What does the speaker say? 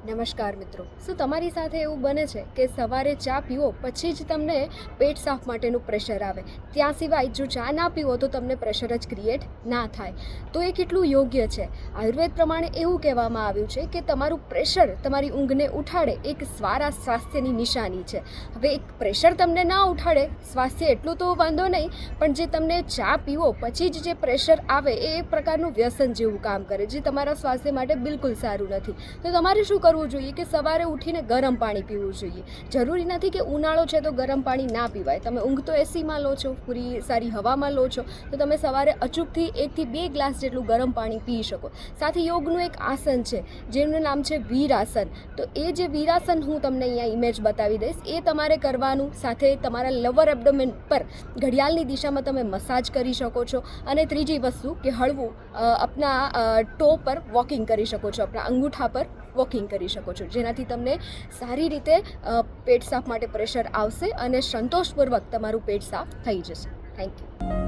નમસ્કાર મિત્રો, શું તમારી સાથે એવું બને છે કે સવારે ચા પીવો પછી જ તમને પેટ સાફ માટેનું પ્રેશર આવે? ત્યાં સિવાય જો ચા ના પીવો તો તમને પ્રેશર જ ક્રિએટ ના થાય? તો એ કેટલું યોગ્ય છે? આયુર્વેદ પ્રમાણે એવું કહેવામાં આવ્યું છે કે તમારું પ્રેશર તમારી ઊંઘને ઉઠાડે એક સારા સ્વાસ્થ્યની નિશાની છે. હવે એક પ્રેશર તમને ના ઉઠાડે સ્વાસ્થ્ય એટલું તો વાંધો નહીં, પણ જે તમને ચા પીવો પછી જ જે પ્રેશર આવે એ એક પ્રકારનું વ્યસન જેવું કામ કરે, જે તમારા સ્વાસ્થ્ય માટે બિલકુલ સારું નથી. તો તમારે શું કરવું જોઈએ કે સવારે ઉઠીને ગરમ પાણી પીવું જોઈએ. જરૂરી નથી કે ઉનાળો છે તો ગરમ પાણી ના પીવાય. તમે ઊંઘ તો એસીમાં લો છો, પૂરી સારી હવામાં લો છો, તો તમે સવારે અચૂકથી 1 થી 2 ગ્લાસ જેટલું ગરમ પાણી પી શકો. સાથે યોગનું એક આસન છે જેનું નામ છે વીરાસન. તો એ જે વીરાસન હું તમને અહીંયા ઇમેજ બતાવી દઈશ, એ તમારે કરવાનું. સાથે તમારા લવર એબ્ડોમેન પર ઘડિયાળની દિશામાં તમે મસાજ કરી શકો છો. અને ત્રીજી વસ્તુ કે હળવું આપના ટો પર વોકિંગ કરી શકો છો, આપણા અંગૂઠા પર વોકિંગ કરી શકો છો, જેનાથી તમને સારી રીતે પેટ સાફ માટે પ્રેશર આવશે અને સંતોષપૂર્વક તમારું પેટ સાફ થઈ જશે. Thank you.